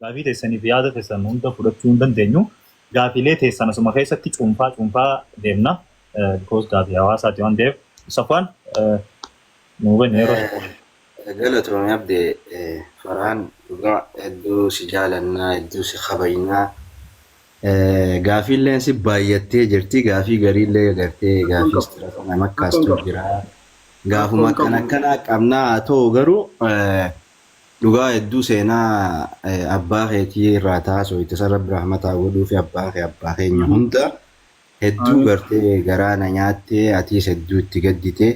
gaafii teessaniif yaada teessan hunda fudhachuu hin dandeenyu. Gaafiilee teessan asuma keessatti cuunfaa deemna. Because gaafii hawaasaati waan ta'eef Safwaan nu hubanne yeroo galatoomii abdee Farhaan dhugaa hedduu si jaalannaa hedduu si kabajnaa. Gaafiilleen si baay'attee jirti. Gaafii gariillee gartee gaafii istiraata nama akkaastu jira. Gaafuma akkanaa qabnaa haa ta'u garuu dhugaa hedduu seenaa abbaa keetii irraa taasoo itti sarara birahmataa godhuu fi abbaa keenya hunda hedduu gartee garaana nyaattee atiis hedduu itti gaddite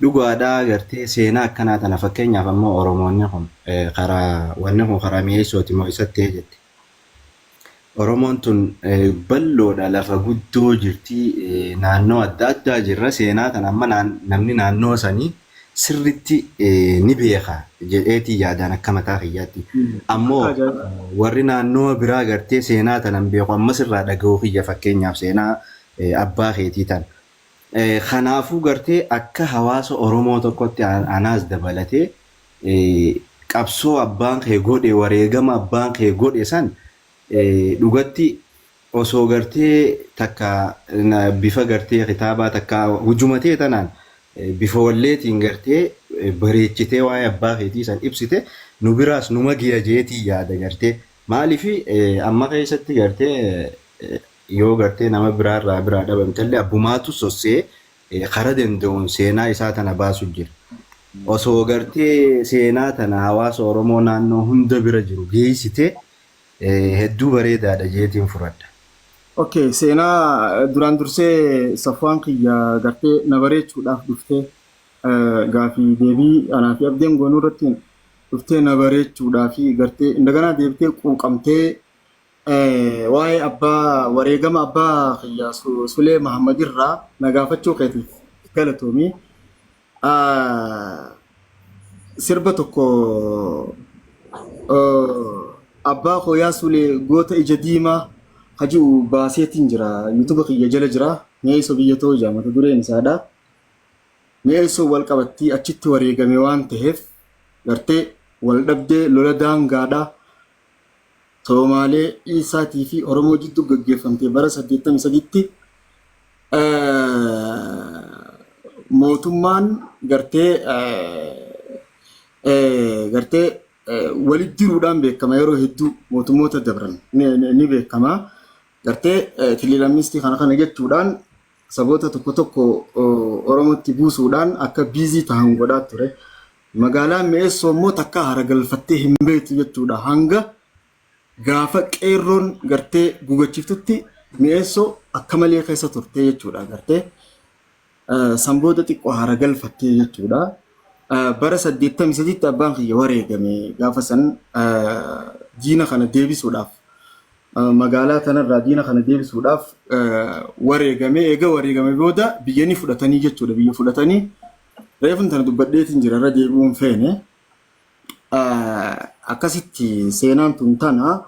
dhugaadhaa gartee seenaa akkanaa tana fakkeenyaaf ammoo Oromoonni kun karaa mi'eessooti moo isatti jette. Oromoon tun balloodha lafa guddoo jirti naannoo adda addaa jirra seenaa tana amma namni naannoo sanii sirritti ni beeka jedheetii yaadaan akka mataa kiyyaatti. Ammoo warri naannoo biraa gartee seenaa tanan beeku ammas irraa dhaga'uu kiyya fakkeenyaaf seenaa abbaa keetii tan. Kanaafuu gartee akka hawaasa Oromoo tokkotti anaas dabalatee qabsoo abbaan kee godhe wareegama abbaan kee godhe san dhugatti osoo gartee takka bifa gartee kitaabaa takka hujumatee tanaan bifa walleetiin gartee bareechitee waa'ee abbaa keetii san ibsite nu biraas numa giya jeetii yaada gartee maaliifi amma keessatti gartee yoo gartee nama biraa dhabamtellee abbumaatu sossee kara danda'uun seenaa isaa tana baasu jira. Osoo gartee seenaa tana hawaasa Oromoo naannoo hunda bira jiru geessite hedduu bareedaadha jeetiin fudhadha. Okay, seenaa duraan dursee Safwaan kiyya gartee na bareechuudhaaf dhuftee gaafii deebii anaa fi abdeen goonuu irratti dhuftee na bareechuudhaaf gartee indaganaa deebitee quuqamtee waa'ee abbaa wareegama abbaa kiyya Sulee Mahammad irraa na gaafachuu keetiif galatoomii. Sirba tokko abbaa kooyaa Sulee goota ija diimaa haji'u baaseetiin jira YouTube kiyya jala jira mi'eessoo biyyatoo jaamata dureen isaadha. Mi'eessoo wal qabattii achitti wareegame waan ta'eef gartee wal dhabdee lola daangaadha. Somaalee Isaatii fi Oromoo jidduu gaggeeffamtee bara 83tti mootummaan gartee walitti jiruudhaan beekama yeroo hedduu mootummoota dabran ni beekama. Gartee tiliilamistii kana jechuudhaan saboota tokko Oromootti buusuudhaan akka biizii ta'an godhaa ture. Magaalaan mi'eessoo immoo takka haragalfattee hin beektu jechuudha. Hanga gaafa qeerroon gartee gugachiiftutti mi'eessoo akka malee keessa turte jechuudha. Gartee sanboota xiqqoo haragalfattee jechuudha. Bara 83tti abbaan kiyya wareegame gaafa san diina kana deebisuudhaaf magaalaa kanarraa diina kana deebisuudhaaf wareegame eega wareegame booda biyya ni fudhatanii jechuudha. Biyya fudhatanii reefun tana dubbadheetiin jira irra deebi'uun feene akkasitti seenaan tun tana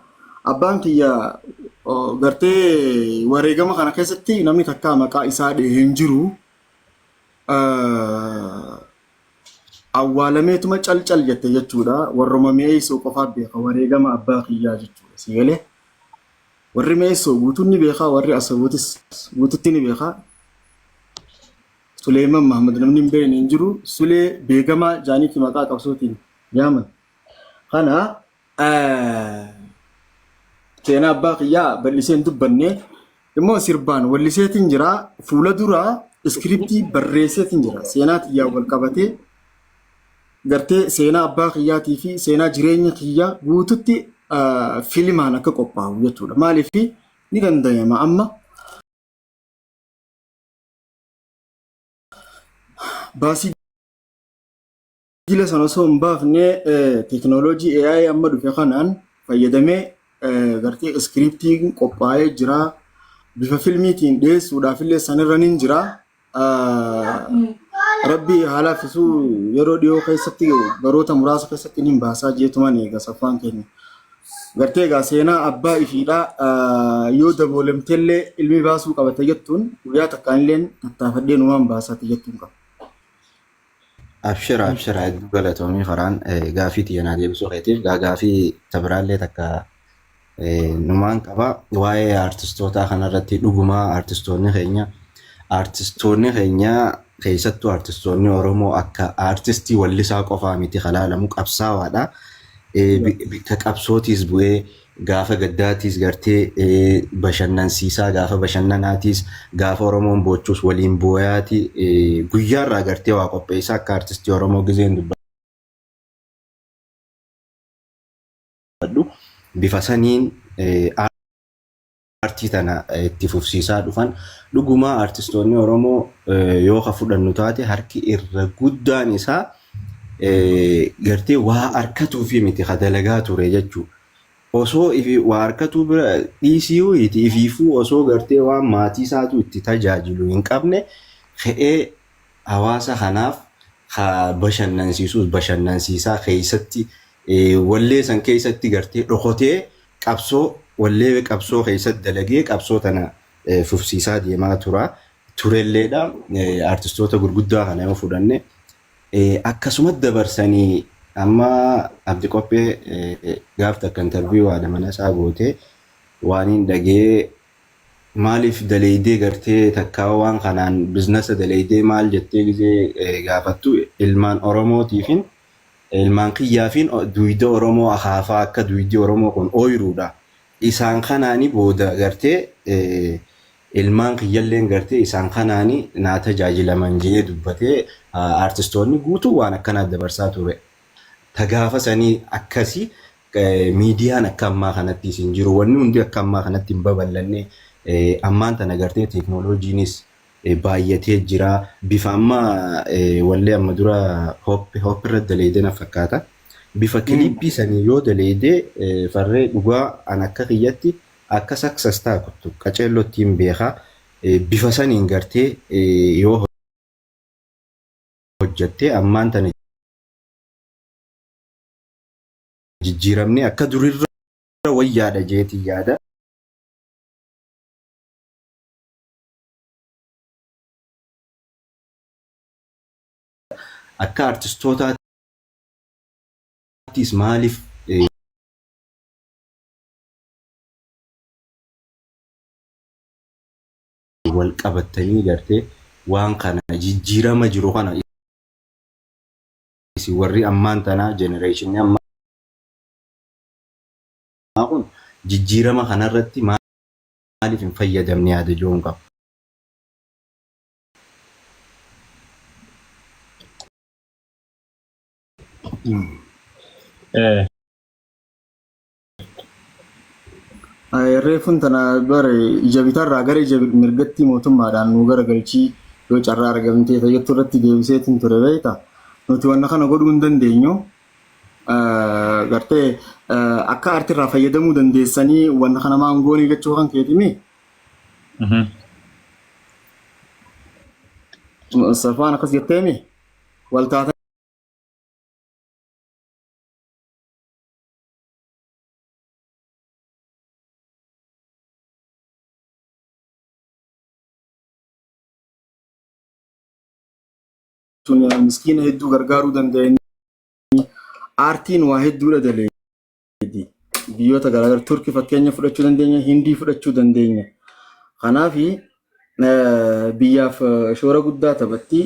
abbaan kiyya gartee wareegama kana keessatti namni takka maqaa isaa dhahee hin jiru. Awwaalameetuma calcal jette jechuudha. Warruma mi'eessoo qofaaf beeka wareegama abbaa kiyyaa jechuudha. Si galee warri mi'eessoo guutuun ni beeka warri asabootis guututti ni beeka. Suleeman Mahammad namni hin beekne hin jiru. Sulee beekamaa jaaniifi maqaa qabsootiin yaaman. Kana seenaa abbaa kiyyaa bal'iseen dubbanne immoo sirbaan walliseetiin jira. Fuula duraa iskiriptii barreesseetiin jira. Seenaa xiyyaa wal qabatee gartee seenaa abbaa kiyyaatii fi seenaa jireenya kiyyaa guututti fiilmaan akka qophaa'u jechuudha. Maaliif ni danda'ama amma baasii jila sana osoo hin baafne teekinooloojii AI amma dhufe kanaan fayyadamee gartee iskiriptiin qophaa'ee jira. Bifa fiilmiitiin dhiyeessuudhaaf illee sanirra ni jira. Rabbi haala fisuu yeroo dhiyoo keessatti baroota muraasa keessatti ni baasaa jeetumaan eega Safwaan keenya. Gartee egaa seenaa abbaa ifiidhaa yoo daboolamtellee ilmi baasuu qabate jettuun guyyaa takkaan illee tattaafadhee numaan baasaati jettuun qaba. Abshira hedduu galatoomii Farhaan gaafii xiyyanaa deebisuu keetiif gaafii tabiraallee takka numaan qaba waa'ee artistootaa kanarratti dhugumaa artistoonni keenya keessattuu artistoonni Oromoo akka artistii wallisaa qofaa miti halaalamu qabsaawaadha. Bikka qabsootiis bu'ee gaafa gaddaatiis gartee bashannansiisaa gaafa bashannanaatiis gaafa Oromoon bochuus waliin bu'aati guyyaarraa gartee waa qopheessaa akka artistii Oromoo gizeen dubbadhu bifa saniin artii tana itti fufsiisaa dhufan dhugumaa artistoonni Oromoo yoo ka fudhannu taate harki irra guddaan isaa gartee waa harkatuu fi miti dalagaa ture jechuudha. Osoo waa harkatuu bira dhiisii ifiifuu osoo gartee waan maatii isaatu itti tajaajilu hin qabne ka'ee hawaasa kanaaf bashannansiisaa keessatti wallee san keessatti gartee dhokotee qabsoo wallee qabsoo keessatti dalagee qabsoo tana fufsiisaa deemaa turelleedha. Artistoota gurguddaa kana yoo fudhanne akkasumas dabarsanii amma Abdi Qophee gaaf takka interviyuu haadha mana isaa gootee waan hin dhagee maaliif daleeydee gartee takkaa waan kanaan biizinasa daleeydee maal jettee gizee gaafattu ilmaan Oromootiifin ilmaan kiyyaafin duwida Oromoo akaafaa akka duwidi Oromoo kun ooyiruudha. Isaan kanaani booda gartee ilmaan kiyyalleen gartee isaan kanaani naa tajaajilaman jee dubbatee artistoonni guutuu waan akkanaa dabarsaa ture. Tagaafa sanii akkasii miidiyaan akka ammaa kanatti isin jiru wanni hundi akka ammaa kanatti hin babal'anne ammaan tana gartee teeknooloojiinis baay'atee jira. Bifa ammaa wallee amma dura hoppirra daleedena fakkaata. Bifa kilippii sanii yoo daleedee farree dhugaa an akka kiyyatti akka saksas taakuttu qaceellottiin beekaa bifa saniin gartee yoo hojjattee ammaan tana jijjiiramne akka durirra wayyaadha jeetii yaada. Akka artistootaattis maaliif wal qabatanii gartee waan kana jijjiirama jiru kana warri ammaan tanaa jenereeshinii ammaa kun jijjiirama kanarratti maaliif hin fayyadamne yaada joon qabu. Reefun tana bare ija bitarraa gara ija mirgatti mootummaadhaan nu garagalchii yoo carraa argamtee fayyattuu irratti deebiseetiin ture beekta. Nuti wanna kana godhuu hin dandeenyu. Gartee akka artirraa fayyadamuu dandeessanii wanna kana maangoonii jechuu kan keetimi. Safaan akkas jetteemi waltaata. Miskiina hedduu gargaaruu danda'anii aartiin waa hedduudha daleeddi. Biyyoota garaagaraa Turkii fakkeenya fudhachuu dandeenya, Hindii fudhachuu dandeenya. Kanaaf biyyaaf shoora guddaa taphatti.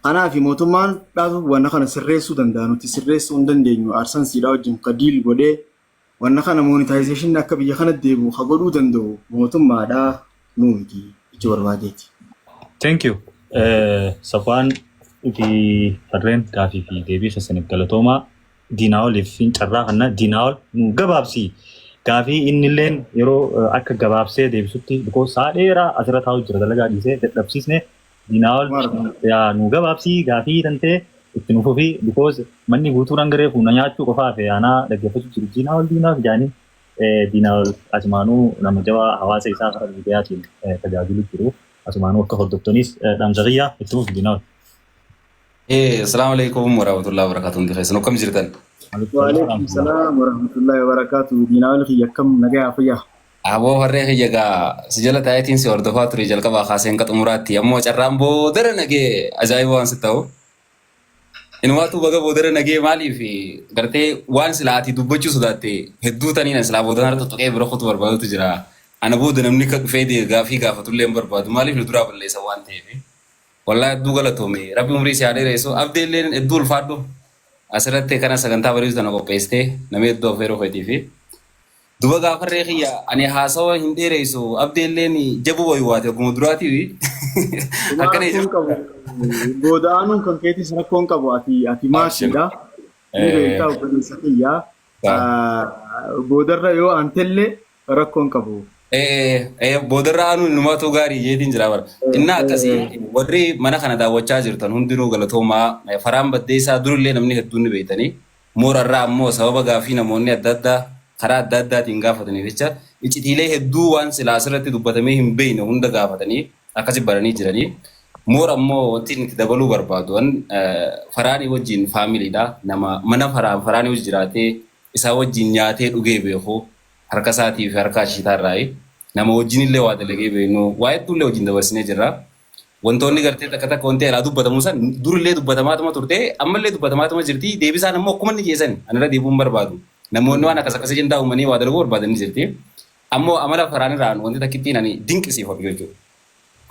Kanaaf mootummaan dhaabuu wanna kana sirreessuu danda'a. Nuti sirreessuu hin dandeenyu. Aarsansiidhaa wajjin ka diil godhee wanna kana monetization akka biyya kana deebi'u ka godhuu danda'u mootummaadhaa nuti itti barbaadeeti. Thank you. Safwaan fi farreen gaafii fi deebii sasaniif galatoomaa diinaa oliif carraa kana diinaa ol nu gabaabsi. Gaafii innilleen yeroo akka gabaabsee deebisutti because saa dheeraa asirra taa'u jira dalagaa dhiisee dadhabsiisne diinaa ol nu gabaabsi gaafii tantee itti nuufuu fi because manni guutuudhaan garee fuuna nyaachuu qofaa fi aanaa dhaggeeffachuu jiru diinaa ol jaanii diinaa ol asimaanuu nama jabaa hawaasa isaa karaa miidiyaatiin tajaajilu jiru. Asumaanuu akka hordoftonis dhaamsaqiyyaa itti muuf diinaa ol. Assalamu alaikum warahmatullahi wabarakatuh. Ndi khaisan akkam jirtan? Waalaikum salaam warahmatullahi wabarakatuh. Diinaa ol kiyya akkam nagaa fayyaa. Aboo harree kiyya gaa si jala taayitiin si hordofaa ture jalqabaa kaaseen qaxumuraatti ammoo carraan boodara nagee ajaa'iba waan si ta'u. Inumaatu baga boodara nagee maaliif gartee waan silaa ati dubbachuu sodaatte hedduu taniin silaa boodara tuttuqee bira kutu barbaadutu jira. Ana booda namni kan dhufee gaafii gaafatullee hin barbaadu maaliif nu duraa balleessa waan ta'eef. Wallaahi hedduu galatoome rabbi umrii si yaadee reessu abdeelleen hedduu ulfaadhu asirratti kana sagantaa bareedu tana qopheessitee nama hedduu of eeruu feetiifi. Duba gaafarree kiyya ani haasawa hin dheereessu abdeelleen jabu wayi waate akkuma duraatiifi. Akkana Rakkoon qabu booda'aanuun kan keetis rakkoon qabu ati maashiidha. Ni beektaa obboleessa kiyyaa. Boodarra yoo antellee rakkoon qabu. Boodarra aanuun numaatu gaarii jeetiin jira bara. Innaa akkasii warri mana kana daawwachaa jirtan hundinuu galatoomaa faraan baddeessaa durillee namni hedduun ni beektanii. Moorarraa ammoo sababa gaafii namoonni adda addaa karaa adda addaatiin gaafataniif jecha iccitiilee hedduu waan silaa asirratti dubbatamee hin beekne hunda gaafatanii akkasi baranii jiranii. Moora ammoo wanti itti dabaluu barbaadu faraanii wajjin faamiliidha. Nama mana faraanii wajjin jiraatee isaa wajjin nyaatee dhugee beeku harka isaatii fi harka ishiitarraa nama wajjin illee waa dalagee beeknu waa hedduullee wajjin dabarsinee jirra. Wantoonni gartee takka wanti alaa dubbatamu san durillee dubbatamaatuma turte ammallee dubbatamaatuma jirti deebisaan ammoo akkuma inni keessan anirra deebi'uun barbaadu. Namoonni waan akkasii jendaa uumanii waa dalaguu barbaadanii jirti. Ammoo amala faraanirraan wanti takkittiin ani dinqisiifatu jechuudha.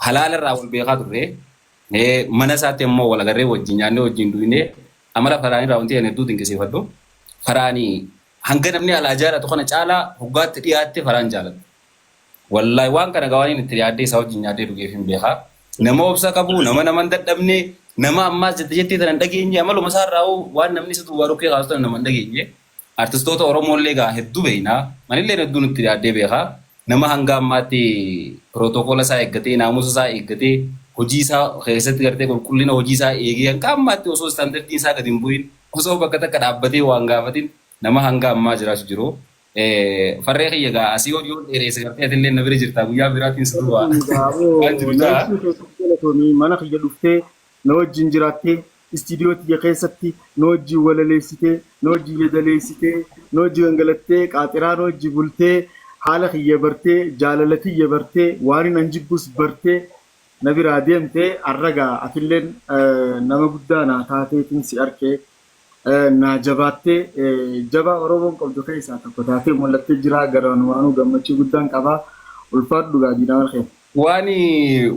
Halaalarraa wal beekaa turre mana isaatti ammoo wal agarree wajjin nyaannee wajjin duwinee amala faraanirraa wanti ani hedduu dinqisiifadhu. Faraanii hanga namni alaa jaalatu kana caalaa hoggaatti dhiyaatte faraan jaalatu. Wallaahi waan kana gawaaniin itti dhiyaaddee isaa wajjin nyaatee dhugeef hin beekaa. Nama obsa qabu nama hin dadhabne nama ammaas jettee tana hin dhageenye amaluma isaarraa waan namni isa duwwaa rukkee kaasu tana nama hin dhageenye. Artistoota Oromoollee gaa hedduu beeknaa manillee hedduun itti dhiyaaddee beekaa. Nama hanga ammaatti pirootokola isaa eeggatee naamusa isaa eeggatee hojii isaa keessatti gartee qulqullina hojii isaa eegee hanga ammaatti osoo istaandardii isaa gadi hin bu'in osoo bakka takka dhaabbatee waan gaafatin nama hanga ammaa jiraatu jiru. Farree kiyya gaa asii yoo dheereesse gartee atillee na bira jirtaa guyyaa biraatiin sirba waan jiru ta'a. Mana kiyya dhuftee na wajjin jiraattee istiidiyoo tiyya keessatti na wajjin walaleessitee na wajjin yedaleessitee na wajjin gangalattee qaaxiraa na wajjin bultee haala kiyya bartee jaalala kiyya bartee waan hin jibbus bartee na biraa deemtee arragaa atilleen nama guddaa naa taateetiin si arkee naa jabaattee jabaa Oromoon qabdu keessaa tokko taatee mul'attee jira garaan waanuu gammachuu guddaan qabaa ulfaadhu gaadiidhaan argee. Waan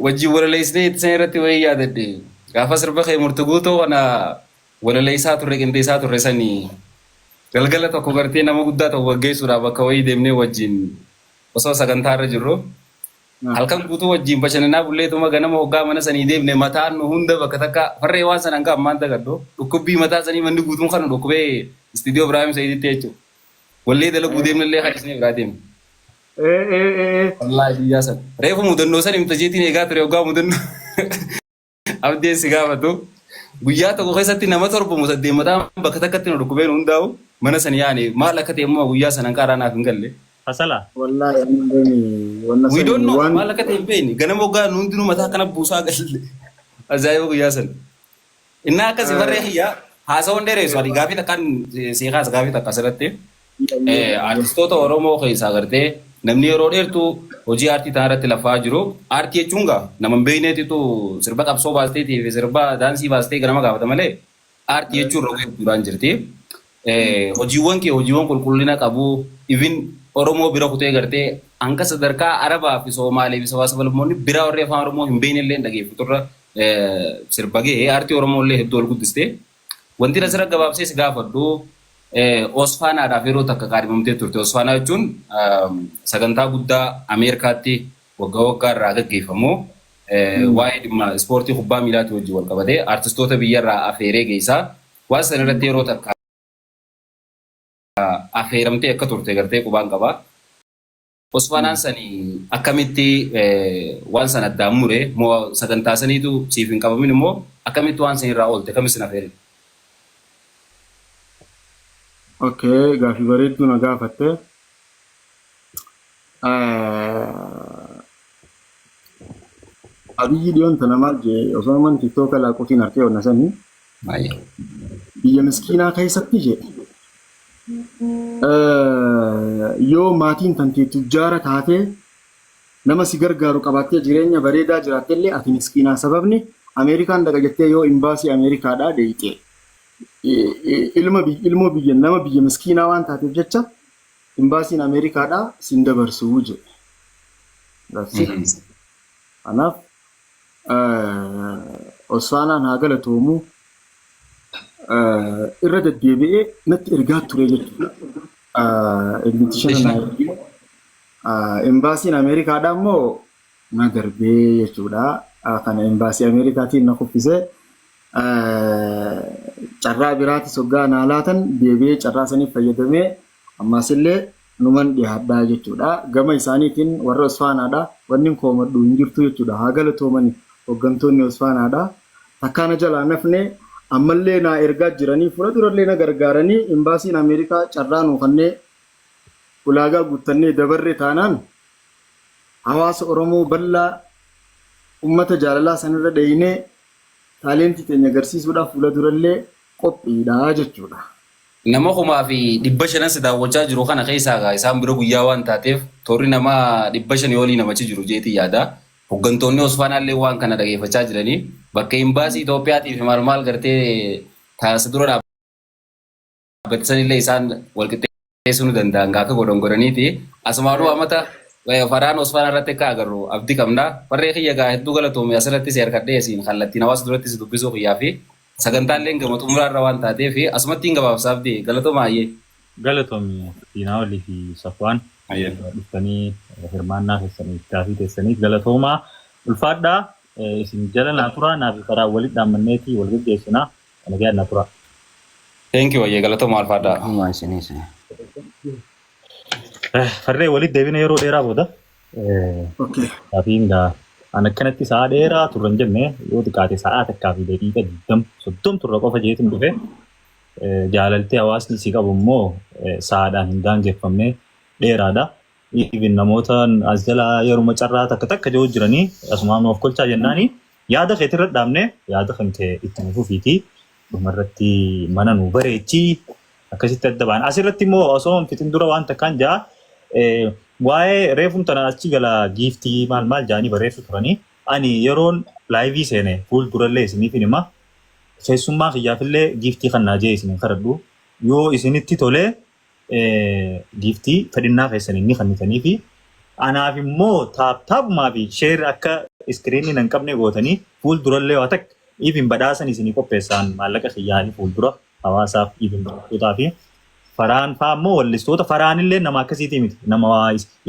wajjin walaleessitee itti irratti wayii yaadadhe gaafa sirba kee murtu guutoo wana walaleessaa turre qindeessaa turre sanii galgala tokko gartee nama guddaa ta'u waggeessuudhaaf bakka wayii deemnee wajjin osoo sagantaa irra jirru. Halkan guutuu wajjin bashannanaa bulleetuma ganama hoggaa mana sanii deemne mataan nu hunda bakka takka farree waan sanan gaa ammaan tagaddo dhukkubbii mataa sanii manni guutuun kana dhukkubee istiidiyoo Ibraahim Sa'iditti jechuudha. Wallee dalaguu deemnellee hadisnee biraa deemne. Wallaahi biyyaa sana. Reefu mudannoo san himta jeetiin eegaa ture hoggaa mudannoo abdeen si gaafatu. Guyyaa tokko keessatti nama torba musaddeen mataan bakka takkatti nu dhukkubeen hundaa'u mana sanii yaane maal akka ta'e immoo guyyaa sanan qaaraa naaf hin galle. Asala. Wallahi We don't know. Maal akka ta'e hin beekne. Ganama hoggaa nu hundinuu mataa kana buusaa galle. Ajaa'iba guyyaa sana. Innaa akkasii farree kiyyaa haasawoon dheeressu ati gaafii takkaan seeqaas gaafii takka asirratti. Artistoota Oromoo keessaa gartee namni yeroo dheertuu hojii aartii kana irratti lafaa jiru. Aartii jechuun gaa nama hin beekneetitu sirba qabsoo baasteetii fi sirba daansii baastee ganama gaafata malee aartii jechuun roga hedduudhaan jirti. Hojiiwwan kee hojiiwwan qulqullina qabu even Oromoo bira kutee gartee hanga sadarkaa Arabaa fi Somaalee fi sabaa-sablammoonni bira warree afaan Oromoo hin beeknellee dhageeffaturra sirba gahee aartii Oromoo illee hedduu ol guddistee. Wanti asirra gabaabsee si gaafadhu Osfaanaadhaaf yeroo takka qaadhimamtee turte. Osfaanaa jechuun sagantaa guddaa Ameerikaatti waggaa waggaa irraa gaggeeffamu waa'ee dhimma ispoortii kubbaa miilaatii wajjin wal qabatee artistoota biyyarraa afeeree geessaa waan sana irratti yeroo takka affeeramtee akka turte gartee qubaan qabaa. Osfaanaan sanii akkamitti waan sana addaan mure moo sagantaa saniitu siif hin qabamin immoo akkamitti waan sanirraa oolte kamis na affeere? Okay, gaafii bareedduu na gaafatte. Abiyyi dhiyoon tana maal jee osoo man tiktooka laaquutiin harkee onna sanii biyya miskiinaa keessatti jee yoo maatiin tantee tujjaara taatee nama si gargaaru qabaattee jireenya bareedaa jiraattellee ati miskiinaa sababni Ameerikaan daga jettee yoo imbaasii Ameerikaadhaa deeyitee ilmoo biyya nama biyya miskiinaa waan taateef jecha imbaasiin Ameerikaadhaa siin dabarsuu jedhe. Kanaaf Osfaanaan haa galatoomu irra deddeebi'ee natti ergaa ture jechuudha. Imbaasiin Ameerikaadhaa immoo na darbee jechuudha. Kana imbaasii Ameerikaatiin na kuffisee carraa biraatis hoggaa naa laatan deebi'ee carraa saniif fayyadamee ammas illee numan dhiyaadhaa jechuudha. Gama isaaniitiin warra Osfaanaadhaa wanni koomadhu hin jirtu jechuudha. Haa galatoomani hooggantoonni Osfaanaadhaa. Takkaana jalaa nafne ammallee naa ergaa jiranii fuula durallee na gargaaranii imbaasiin Ameerikaa carraa nuu kannee ulaagaa guuttannee dabarre taanaan hawaasa Oromoo bal'aa ummata jaalalaa sanirra dhayinee taalentii teenya agarsiisuudhaaf fuula durallee qophiidha jechuudha. Nama kumaa fi 500 daawwachaa jiru kana keessaa isaan bira guyyaa waan taateef toorri nama 500 olii namachi jiru jeetii yaada. Hooggantoonni Osfaanaallee waan kana dhageeffachaa jiranii bakka imbaasii Itoophiyaatiif maal gartee taasisa dura dhaabbataniillee isaan walqixxeessuu ni danda'an akka godhaniiti. Asumaaduu amata faraan Osfaanaa irratti akka agarru abdii qabna. Warree kiyya gaa hedduu galatoome asirratti si harkadhee isiin kallattiin hawaasa duratti si dubbisuu kiyyaa fi sagantaaleen gama xumuraarra waan taateef asumattiin gabaabsaaf ta'e galatooma ayyee. Galatoomii Diinaa Olii fi Safwaan dhuftanii hirmaannaa keessaniif gaafii teessaniif galatoomaa ulfaadhaa isin jala naa turaa naaf karaa walitti dhaammanneetii wal gaggeessinaa nagaa naa turaa. Thank you ayyee galatooma ulfaadhaa. Farree walitti deebina yeroo dheeraa booda gaafiin an akkanatti sa'a dheeraa turran jenne yoo xiqqaate sa'a takkaa fi daqiiqa 20 turre qofa jeetiin dhufe jaalaltee hawaasni si qabu immoo sa'aadhaan hin daangeffamne dheeraadha. Even namoota as jala yeruma carraa takka jiru jiranii asumaan of kolchaa jennaanii yaada keetii irra dhaabne yaada kan kee itti nufuufiiti dhumarratti mana nu bareechii akkasitti adda ba'an. Asirratti immoo osoo fitin dura waan takkaan jaa waa'ee reefum tana achi gala giiftii maal jaanii barreessu turanii ani yeroon laayivii seene fuul durallee isiniifin hima keessummaa kiyyaafillee giiftii kannaa jee isinin kadhadhu yoo isinitti tolee giiftii fedhinnaa keessan inni kannitanii fi anaaf immoo taaphumaa fi sheer akka iskiriinii nan qabne gootanii fuul durallee waa takka ifin badhaasan isinii qopheessaan maallaqa kiyyaanii fuul dura hawaasaaf ifin badhaasotaa fi faraan faa immoo wallistoota faraanillee nama akkasiitii miti nama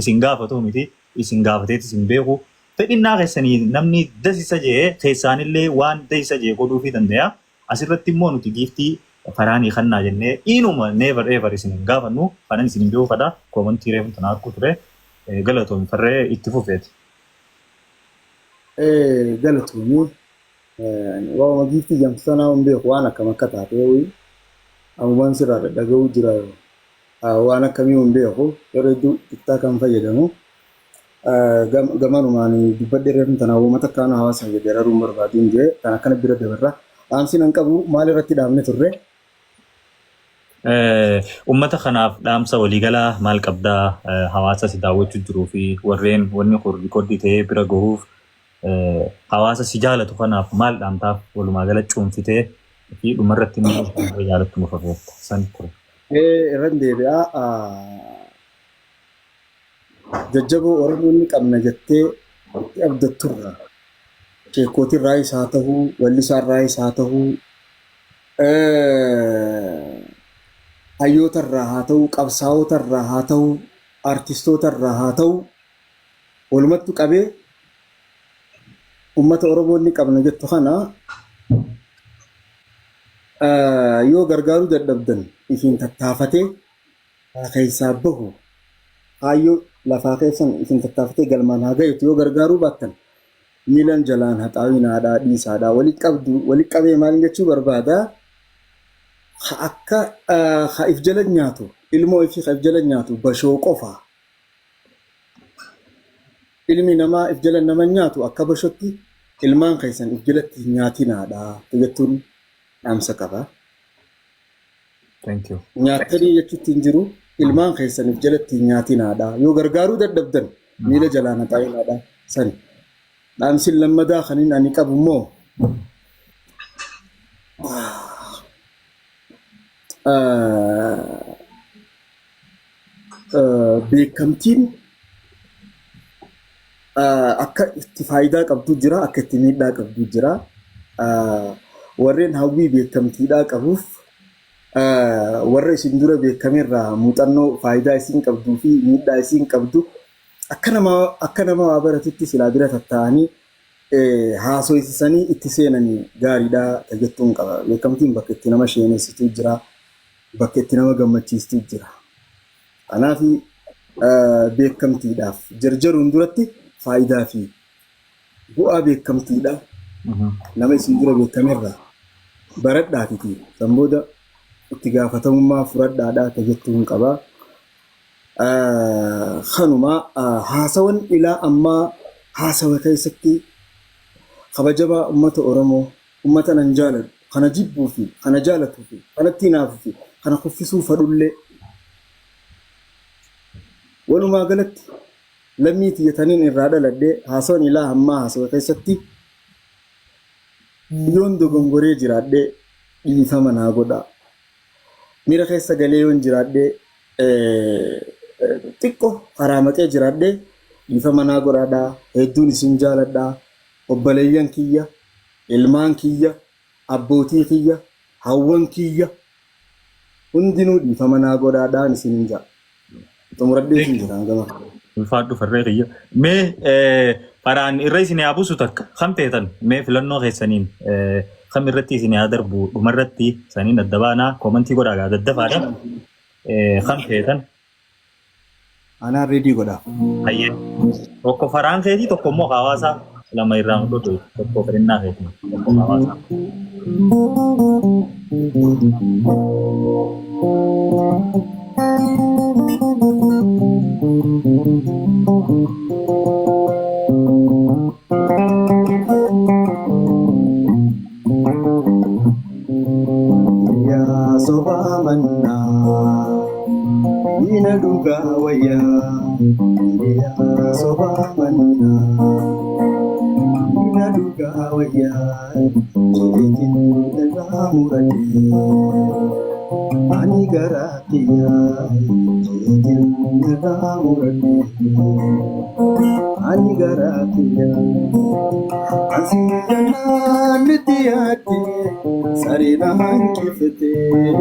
isin gaafatu miti isin gaafateet isin beeku fedhinnaa keessanii namni dasisa jee keessaanillee waan dasisa jee godhuufii danda'a. Asirratti immoo nuti giiftii faraanii kannaa jennee inuma never ever isin gaafannu fanan isin beekufadha koomantii reefu tanaa akkuu ture galatoomi farree itti fufeeti. Galatoomi waama giiftii jamsanaa hin beeku waan akkam akka taatee ammaan sirraa dhaga'uu jira waan akkamii hin beeku yeroo hedduu xiqqaa kan fayyadamu gamanumaan dubbadde reefu tanaa uummata akkaan hawaasa fayyadaruun barbaadin jee kan akkana bira dabarra dhaamsiin hin qabu maal irratti dhaamne turre. Uummata kanaaf dhaamsa waliigalaa maal qabdaa hawaasa si daawwachuu jiruu fi warreen wanni riikoordii ta'ee bira gahuuf hawaasa si jaalatu kanaaf maal dhaamtaaf walumaa gala cuunfitee fi dhumarratti immoo jaalattu mufafeetta san ture. Irran deebi'aa jajjaboo Oromoonni qabna jettee abdatturra sheekootiin raayis haa ta'uu wallisaan raayis haa ta'uu hayyootarraa haa ta'uu qabsaa'otarraa haa ta'uu artistootarraa haa ta'uu walumattu qabee uummata Oromoonni qabna jettu kana yoo gargaaruu dadhabdan isin tattaafatee keessaa bahu hayyoo lafaa keessan isin tattaafatee galmaan haa gahetu yoo gargaaruu baattan miilan jalaan haxaawinaadhaa dhiisaadhaa walitti qabee maal jechuu barbaada akka if jala nyaatu ilmoo if jala nyaatu bashoo qofa ilmi namaa if jala nama nyaatu akka bashootti ilmaan keessan if jalatti nyaatinaadhaa jechuun dhaamsa qaba. Thank you. Nyaatanii jechuutti hin jiru ilmaan keessan if jalatti nyaatinaadhaa yoo gargaaruu dadhabdan miila jalaan haxaawinaadhaa sani. Dhaamsiin lammadaa kaniin ani qabu immoo beekamtiin akka itti faayidaa qabdu jira, akka itti miidhaa qabdu jira. Warreen hawwii beekamtiidhaa qabuuf warra isin dura beekamerraa muuxannoo faayidaa isiin qabduu fi miidhaa isiin qabdu akka nama waa baratutti silaa bira tatta'anii haasoisanii itti seenanii gaariidhaa tajjettuun qaba. Beekamtiin bakka itti nama sheenessituu jira, bakka itti nama gammachiistuu jira. Kanaaf beekamtiidhaaf jarjaruun duratti faayidaa fi bu'aa beekamtiidhaa nama isin dura beekamerraa baradhaatiti san booda itti gaafatamummaa fudhadhaadhaa tajjettuun qaba. Kanuma haasawan ilaa ammaa haasawa keessatti kabajamaa uummata Oromoo, uummata nan jaalladhu, kana jibbuu fi kana jaalatuu fi kanatti hinaafuu fi kana kuffisuu fadhullee walumaa galatti lammii tiyyataniin irraa dhaladhee haasawan ilaa ammaa haasawa keessatti yoon dogongoree jiraadhee dhiifama naa godhaa. Miira keessa galee yoon jiraadhee xiqqoo karaa maqee jiraadhee dhiifama naa godhaadhaa. Hedduun isin jaaladhaa. Obboleeyyan kiyya, ilmaan kiyya, abbootii kiyya, hawwan kiyya hundinuu dhiifama naa godhaadhaan isin hin jaa. Xumuradhee isin jiraan gama. Ulfaadhu farree kiyya. Mee faraan irra isin haa buusu takka kam feetan mee filannoo keessaniin kam irratti isin haa darbu dhumarratti saniin adda baanaa koomantii godhaa daddafaadha. Kam feetan? Anaan reedii godhaa. Hayyee. Tokko faraan keetii tokko immoo hawaasaa lama irraa hundootu tokko firinnaa keetii tokko hawaasaa. Yaa sobaa mannaa ina dhugaa wayyaa. Yaa sobaa mannaa ina dhugaa wayyaa. Jireetiin irraa muradhee ani garaa kiyyaa. Jireetiin irraa muradhee ani garaa kiyyaa. Asii janaan itti yaadee saree namaan kifatee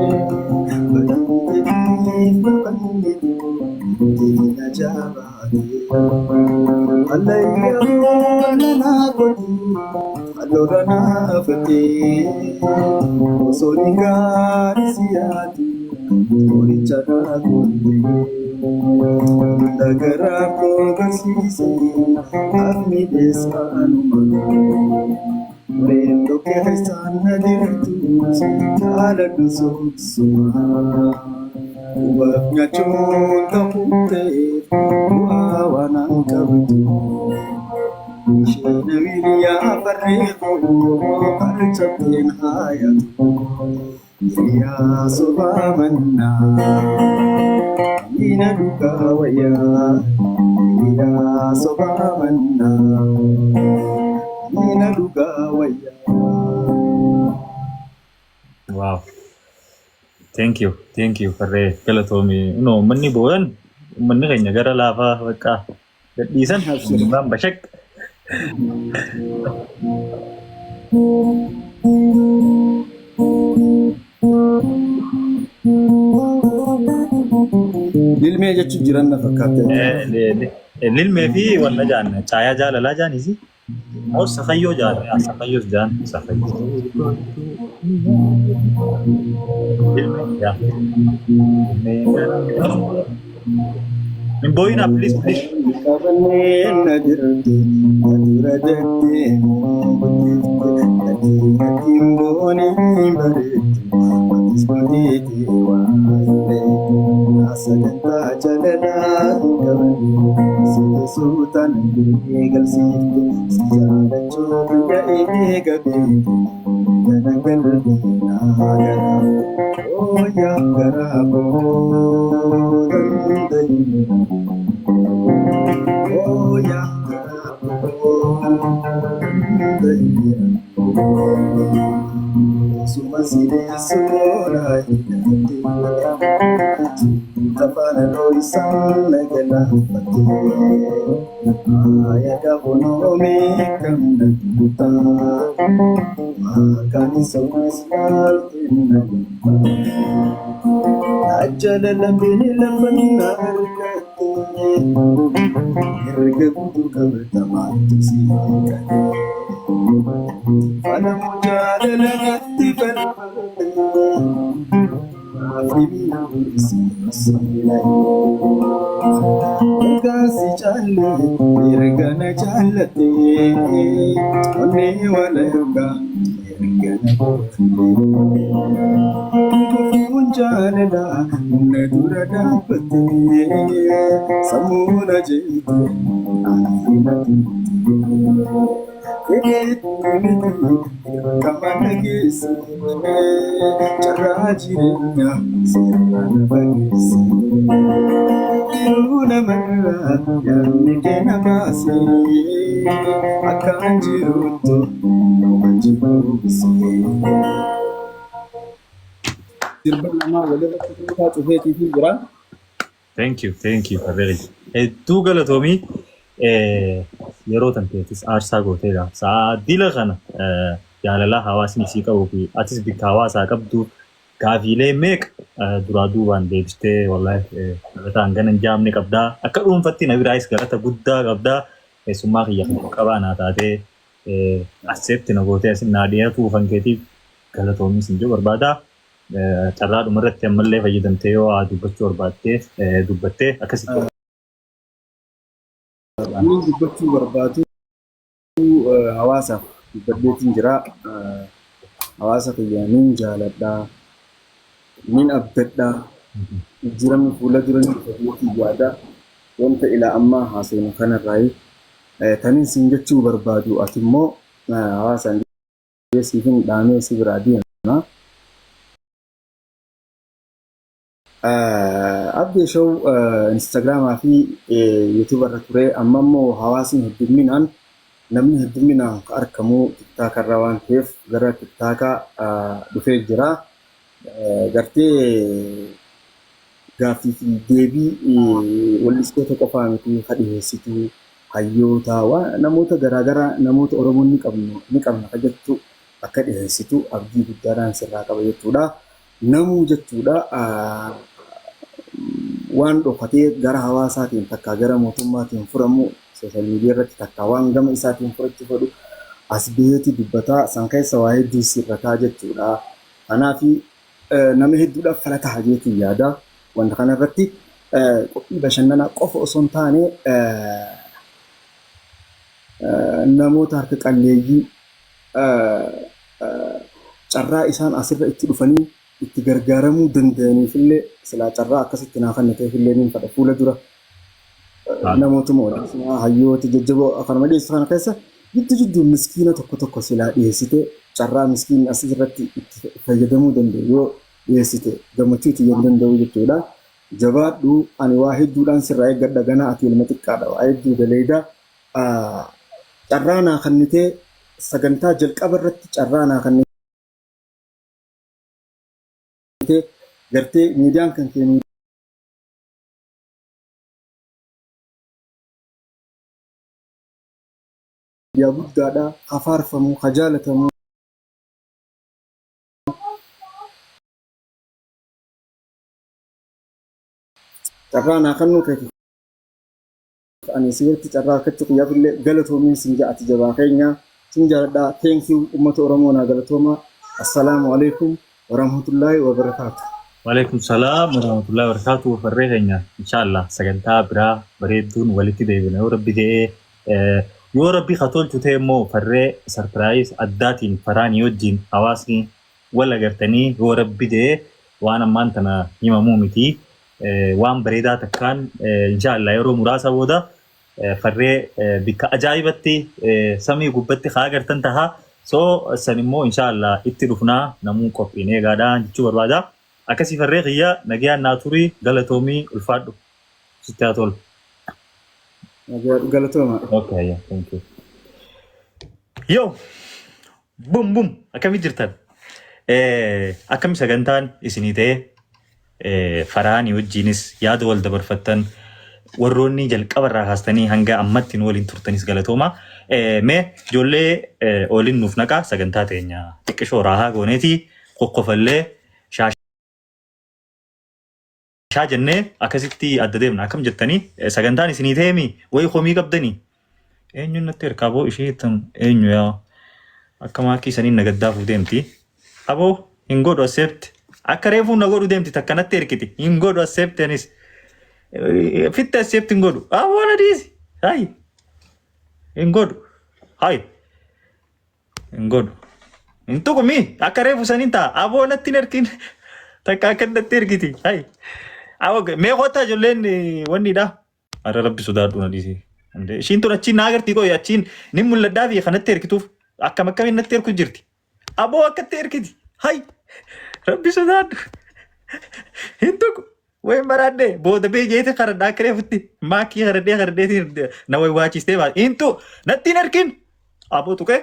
badhaadhee bakkanni diina jaabatee allayyaa nanaa godhee alloora naafatee osoo ni gaarii siyaatee qoricha naa godhee dagaraa koo barsiisee afni deessaanuma. Murendo keessaan na jirtu jaaladhu suusumaa. Ubaaf nyaachuun ta'uu ta'eef bu'aa waan an qabdu. Ishee namiyaa barreeffamuu harcatteen haayatu. Hiriyaa sobaa mannaa ina dhugaa wayyaa. Hiriyaa sobaa mannaa ina dhugaa wayyaa. Wow. Thank you farree galatoomii. No manni boodan manni keenya gara laafaa bakka gadhiisan waan bashaq. Lilmee jechuun jiran na fakkaate. Lilmee fi wanna jaan caayaa jaalalaa jaanisi. Moo sakayyoo jaala sakayyoos jaan sakayyoo. Lilmee yaa. Min boyina please. Kabanneen na jirti adura jettee natiin boonii bareetti atis bareetti waayillee sagantaa jaalalaa qabanii siree suutaan eegalsiifte si jaalachuu biyya eegabeeti gana galbii naa garaa ooyaa garaa koo dandeenye. Oh yeah, suma sire sura isaan galaafate faaya gahunoomee kan dhagguutaa maqaan isa maaltinna ajjala lambeen lafannaa argatte erga guutuu qabatamaatti siikate falamu jaalalatti falfate afibina urisiisilai ergaasi jaalle ergana jaallate onnee wala ergaa ergana kufuun jaalala na dura dhaabbate sammuuna jeete afina kamana geesse carraa jireenya seeraan fageesse namarraa yaadni keenya baase akkaan jiruutu nama jiruuse. Sirba namaa walirratti kutaa cufeetii fi jira. Thank you Farree. Hedduu galatoomii yeroo tanteetis aarsaa gooteedha. Saadila kana jaalalaa hawaasni isii qabu fi atis bikka hawaasaa qabdu gaafiilee meeqa duraa duubaan deebistee wallahi galataan gana hin jaamne qabdaa. Akka dhuunfatti na biraayis galata guddaa qabdaa. Keessummaa kiyya qabaa naa taatee accept na gootee asin naa dhiyaatu fankeetiif galatoomis hin jiru barbaadaa. Carraa dhumarratti ammallee fayyadamtee yoo dubbachuu barbaaddee dubbattee akkasitti. Ani dubbachuu barbaadu hawaasaaf dubbadheetiin jira. Hawaasa kiyya nin jaaladhaa, nin abdadhaa, jijjiiramni fuula dura ni dhufeetii yaada wanta ilaa ammaa haasofnu kanarraa tanin siin jechuu barbaadu ati immoo hawaasaan siifin dhaamee si biraa deema. Abdii show Instagramaa fi YouTube irra ture amma immoo hawaasni hedduminaan namni hedduminaan argamu TikTok irra waan ta'eef gara TikTok dhufee jira. Gartee gaaffii fi deebii wallistoota qofaa miti dhiyeessitu hayyoota namoota garaagaraa namoota Oromoo ni qabna jettu akka dhiyeessitu abdii guddaadhaan sirraa qaba jechuudha. Namuu jechuudha waan dhokatee gara hawaasaatiin takka gara mootummaatiin furamu sooshaal miidiyaa irratti takka waan gama isaatiin furachuu fedhu as biheetii dubbataa san keessa waa hedduu sirrataa jechuudha. Kanaaf nama hedduudhaaf falataa jeetiin yaada. Wanta kana irratti qophii bashannanaa qofa osoo hin taane namoota harka qalleeyyii carraa isaan asirra itti dhufanii itti gargaaramuu danda'aniif illee silaa carraa akkasitti naa kan ta'eef illee niin fadha fuula dura namootuma waliin hayyoota jajjaboo akkanuma dhiyeessu kana keessa jidduu miskiina tokko silaa dhiyeessite carraa miskiinni asirratti itti fayyadamuu danda'u yoo dhiyeessite gammachuu itti danda'u jechuudha. Jabaadhu ani waa hedduudhaan sirraa eeggadha ganaa ati ilma xiqqaadha waa hedduu daleedaa carraa naa kannitee sagantaa jalqaba irratti carraa naa kannitee gartee miidiyaan kan kee miidiyaa guddaadha hafaarfamu hajaalatamu carraa naa kannuu keeti ani sirriitti carraa akkatti xiyyaaf illee galatoomiin sin ja'ati jabaa keenya sin jaaladha. Thank you uummata Oromoo naa galatooma. Assalaamu alaikum warahmatullaahi wabarakaatu. Waalaikum salaam warahmatullahi wabarakatuh. Farree keenya inshallah sagantaa biraa bareedduun walitti deebina yoo rabbi ta'ee yoo rabbi katolchu ta'e immoo farree sarpiraayis addaatiin faraanii wajjin hawaasni wal agartanii yoo rabbi ta'ee waan ammaan tana himamuu miti waan bareedaa takkaan inshallah yeroo muraasa booda farree bikka ajaa'ibatti samii gubbatti haa agartan taha. So san immoo inshallah itti dhufnaa namuu qophiin eegaadhaa jechuu barbaada. Akkasii farree kiyya nagayaan naa turii galatoomii ulfaadhu sitti haa tolu. Galatooma. Okay, yeah, thank you. Yo, boom. Akkamii jirtan? Akkami sagantaan isinii ta'e? Faraanii wajjinis yaada wal dabarfattan warroonni jalqabarraa kaastanii hanga ammattiin waliin turtanis galatooma. Mee ijoollee waliin nuuf naqaa sagantaa teenya xiqqishoo raahaa gooneeti qoqqofallee shaashaa jennee akkasitti adda deemna akkam jettanii sagantaan isinii teemi wayi komii qabdanii eenyuun natti hirkaaboo ishee eenyu yaa akka maakkii saniin nagaddaafuu deemti aboo hin godhu accept akka reefuun na godhu deemti takka natti hirkiti hin godhu accept anis fitte accept hin godhu aboo na dhiisi hayi hin godhu hayi hin godhu hin tuqumi akka reefu saniin ta'a aboo natti hin hirkin takka akka natti hirkiti hayi aboo mee qotaa ijoolleen wanniidha ara rabbi sodaadhu na dhiisi ishiin tun achiin na agartii qoy achiin ni mul'adhaa fi kanatti hirkituuf akkamiin natti hirku jirti aboo akkatti hirkiti hayi rabbi sodaadhu hin tuqu wayin baraadde booda beejeeti karadhaa akka reefutti maakkii karadheetiin na wayi waachistee baas hintu natti hin hirkin aboo tuqe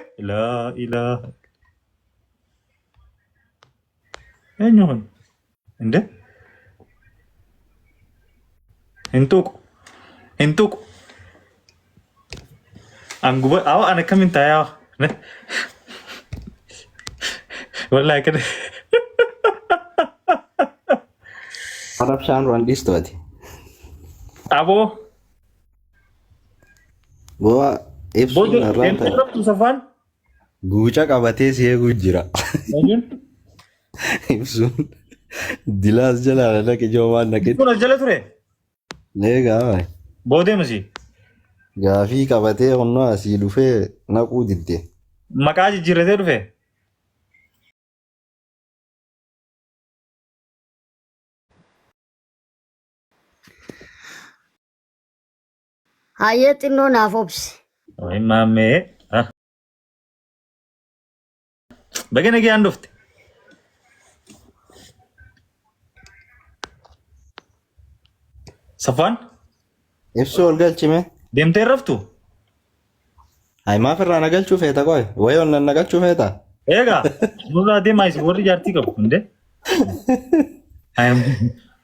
ilaa eenyu kun inde hin tuqu angguba awa anak kami tayo wallahi kan Arab shan randis tu ati. abo Boa Epson narrata. tu Safwan Guca kabate sih gujira. Eenyuun Epson dilas jala ada ke jawaban nak kun jala ture lega. boodee masi Gaafii qabatee onnoo asii dhufee naquu didde. maqaa jijjiirratee dhufe Hayyee xinnoo naaf obsi. wayi maammee baga nagayaan dhufte Safwan Ibsu ol galchime. deemtee raftu Hai maaf irraa nagalchuu feeta qoy. Wayii ol nagalchuu feeta. eegaa nurraa deemaa isin warri jaartii qabu hunde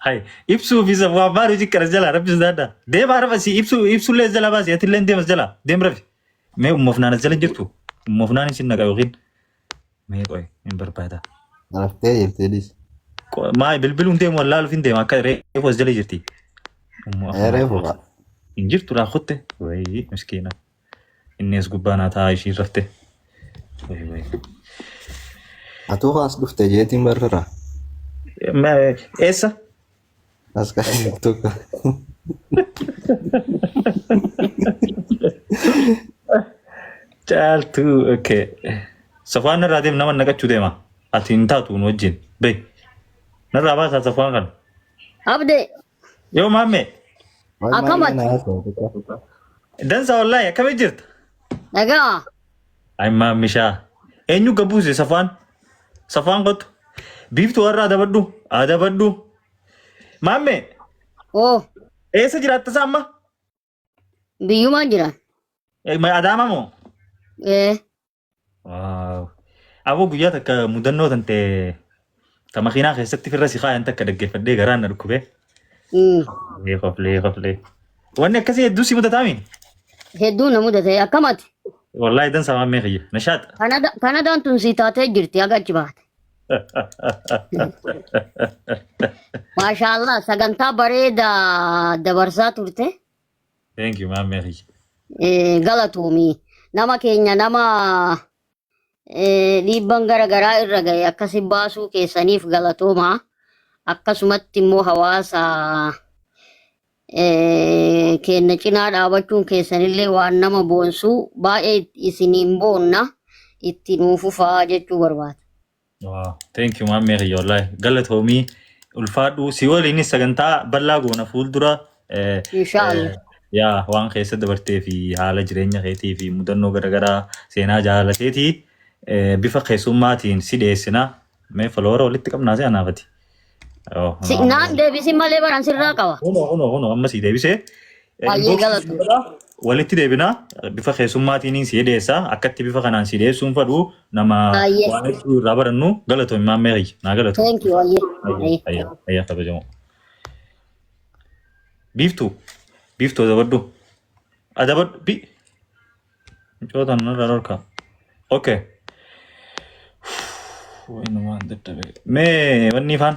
hai ibsuu fi Safwan maal hojii karas jala rabbi sodaadha deemaa rafa si ibsullee jala baasi atillee deemas jala deem rafi mee ummofnaan as jala jirtu ummofnaan isin naqa yookiin mee qoy hin barbaada Raftee jirti dis. maa bilbiluun deemu wallaaluuf hin deema akka reefu as jala jirti Reefu ba. hin jirtu laa kutte wayi miskiina inni as gubbaa naa taa'aa ishiin rafte wayi Atuu as dhufte jeetiin barfira. eessa As kan tokko. caaltuu okay Safwaan narraa deem nama naqachuu deema ati hin taatu nu wajjin bey narraa baasaa Safwaan kan Abdee yoo maammee Akamat. dansa wallaahi akkamii jirta nagaa ay maammishaa eenyu gabbuuse Safwaan kottu biiftuu warra adabadhu maammee oo eessa jiraatta isaa amma biyyumaan jiran. Adaama moo waaw aboo guyyaa takka mudannoo tante ta makiinaa keessatti firra si kaayan takka dhaggeeffadhee garaan na dhukkube leefaflee wanni akkasii hedduu si mudataami Hedduu na mudate akkamati. wallaahi dansa maammee kiyya nashaata Kanadaan tun sii taatee jirti haga achi baate. Maashaallah sagantaa bareedaa dabarsaa turte. thank you maammee kiyya Galatoomii nama keenya nama dhiibban garaagaraa irra gahe akkasi baasuu keessaniif galatoomaa akkasumatti immoo hawaasa keenya cinaa dhaabachuun keessanillee waan nama boonsuu baay'ee isiniin boonna itti nuufufaa jechuu barbaada. wow thank you maammee kiyya wallaahi galatoomii ulfaadhu si waliinis sagantaa bal'aa goona fuuldura Inshaallah. yaa waan keessa dabartee fi haala jireenya keetii fi mudannoo garaagaraa seenaa jaalateetii bifa keessummaatiin si dhiyeessina mee faloora walitti qabnaa si anaafati Naan deebisi malee baran sirraa qaba. Huno amma si deebisee Baay'ee galatooma. Walitti deebinaa bifa keessummaatiin si dhiyeessaa akkatti bifa kanaan si dhiyeessuun fadhu nama Baay'ee. waan hedduu irraa barannu galatoomii maammee qiyya naa galatoom. Thank you baay'ee. Ayyaa kabajamoo. Biiftuu dabaddu. Adabaddu bi. Mucootaan narraa dhorkaa. Okay. Wayinumaan dadhabee. Mee wanni ifaan.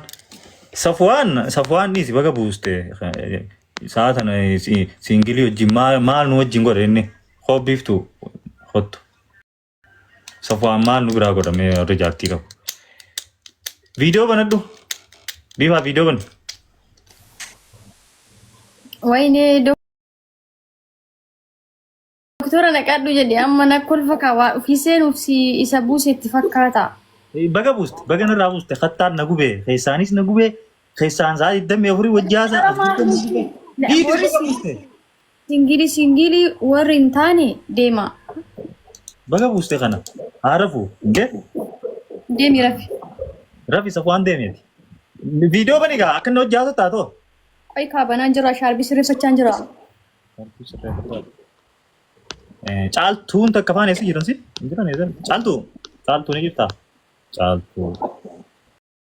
Safwaan dhiisi baga buuste. Saatan singilii wajjin maal nu wajjin godhe inni. Hoo biiftuu hottu. Safwaan maal nu biraa godha mee warri jaartii qabu. Viidiyoo banadhu. Biifaa viidiyoo banu. Wayne doktora naqadhu jedhe amma na kolfa kaawaa ofiseen ufsi isa buusetti fakkaata. Baga buuste baga narraa buuste kattaan na gubee keessaanis na gubee keessaan saa 24 wajjaasaa. Singili warri hin taane deema. Baga buuste kana haarafu Deemi rafi. rafi Safwaan deemeeti. Viidiyoo bani gaa akka inni hojjaatu taatoo. Qoy kaabanaan jira shaarbii sirreeffachaan jira. Caaltuun takka afaan eessa jiran si? Hin jiran eessa? Caaltuu ni jirtaa? Caaltuu.